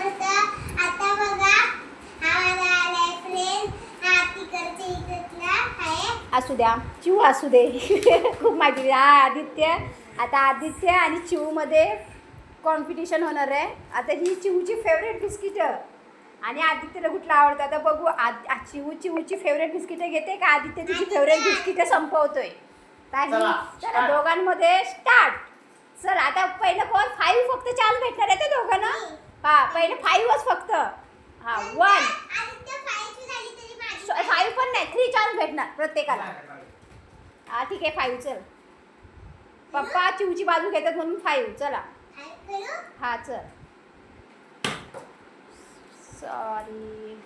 आता बघा हा माझा आलाय फ्रेंड. हा तिकडच्या इकडला आहे. असू द्या चिऊ असू दे. खूप माहिती. हा आदित्य. आता आदित्य आणि चिऊमध्ये कॉम्पिटिशन होणार आहे. आता ही चिऊची फेवरेट बिस्किटं आणि आदित्यला कुठलं आवडतं आता बघू. चिऊची फेवरेट बिस्किटं घेते का आदित्य तिची फेवरेट बिस्किटं संपवतोय. चला दोघांमध्ये स्टार्ट. चल आता पहिलं कोण 5 फक्त चान्स भेटणार आहे ते दोघांना. हा पहिलं 5च फक्त. हा 1 5 पण नाही 3 चान्स भेटणार प्रत्येकाला. हा ठीक आहे 5 चल. पप्पा चिऊची बाजू घेतात म्हणून 5 चला. हा चल. सॉरी.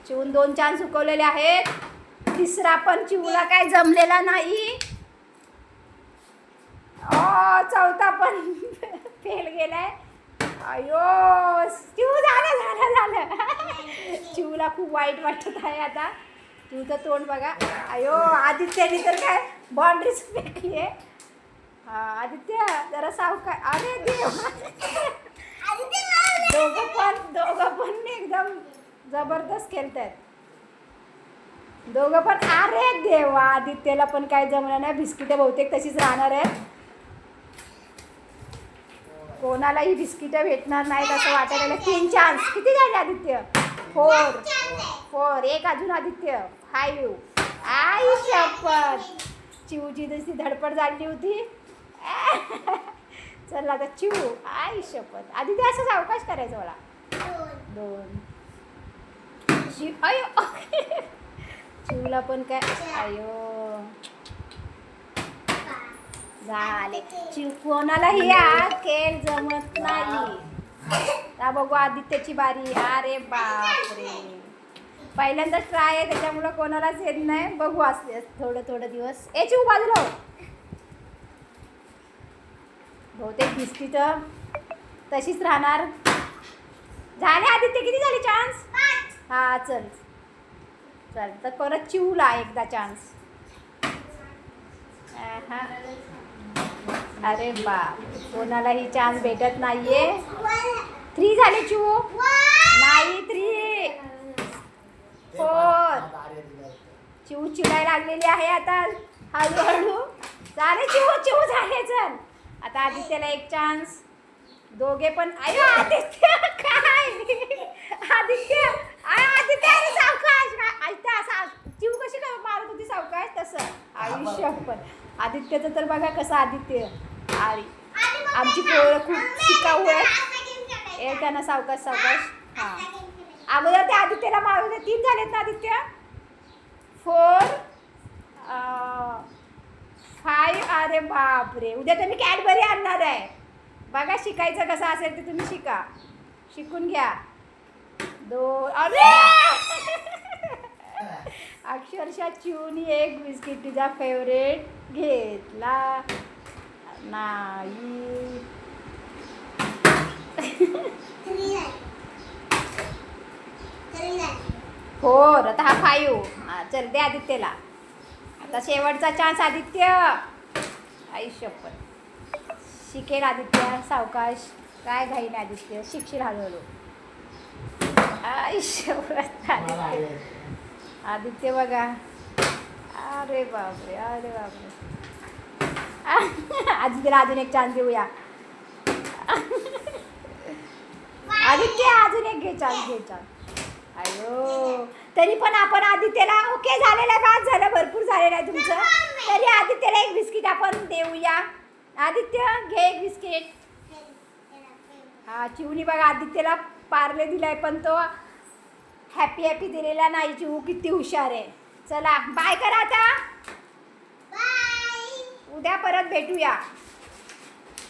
चिवून 2 चान्स चुकवलेले आहेत. तिसरा पण चिवूला काय जमलेला नाही. चौथा पण फेल गेलाय. अयो चिवू झालं. चिवूला खूप वाईट वाटत आहे आता. चिवूचं तोंड बघा. अयो आदित्यने तर काय बाउंड्रीज फेकली आहे. हा आदित्य जरा सावकाश. अरे देव. दोघं पण एकदम जबरदस्त खेळतायत दोघं पण. अरे देवा आदित्यला पण काय जमलं नाही. बिस्किटं बहुतेक तशीच राहणार आहेत. कोणालाही बिस्किटं भेटणार नाहीत असं वाटायला. 3 चान्स किती झाले आदित्य. 4 एक अजून आदित्य 5. आई शपथ. चिवची जशी धडपड झाली होती. चल आता चिऊ. आई शपथ. आदित्य असं सावकाश करायचं मला. 2 अयो. चिवला पण काय. अयो झाले. चिव कोणालाही हा खेळ जमत नाही. आता बघू आदित्यची बारी. अरे बापरे पहिल्यांदाच ट्राय आहे त्याच्यामुळं कोणालाच येत नाही. बघू असते थोडं दिवस. चिव बाजूला हो. बहुतेक बिस्किटं तशीच राहणार. झाले आदित्य किती झाले चान्स. हा चल तर परत चिवला एकदा चान्स. अरे बाप कोणालाही चान्स भेटत नाहीये. 3 झाले चिवू. नाही 3 4. चिवू चिडायला लागलेली आहे आता हळूहळू. झाले चिवू झाले. चल आता आदित्यला 1 चान्स. दोघे पण. अयो आदित्य काय. आदित्य अरे सावकाश. चिव कशी काय मारत होती सावकाश तसं. आयुष्य पण आदित्यचं तर बघा कसं. आदित्य आमची पोरं खूप शिकाऊ आहे. येताना सावकाश. हां अगोदर ते आदित्यला मारू दे. 3 झालेत ना आदित्य. 4 5. अरे बापरे उद्या तुम्ही कॅडबरी आणणार आहे बघा. शिकायचं कसं असेल ते तुम्ही शिकून घ्या. 2 अरे अक्षरशः चिवनी 1 बिस्किट तिचा फेवरेट घेतला नाही. 4 आता हा 5. चल दे आदित्यला. आता शेवटचा चान्स आदित्य. आयुष्य पण शिकेल आदित्य सावकाश. काय घाई नाही आदित्य. शिकशील हळूहळू. आयुष्य आदित्य बघा. अरे बापरे आदित्यला अजून 1 चान्स देऊया. आदित्य अजून 1 घे चान्स. अयो तरी पण आपण आदित्यला ओके झालेला का. झालं भरपूर झालेलं आहे तुमचं. तरी आदित्यला 1 बिस्किट आपण देऊया. आदित्य घे 1 बिस्किट. हा चिवनी बघा आदित्यला पार्ले दिलाय पण तो हॅपी दिलेला नाही. चिवू किती हुशार आहे. चला बाय करा आता. उद्या परत भेटूया.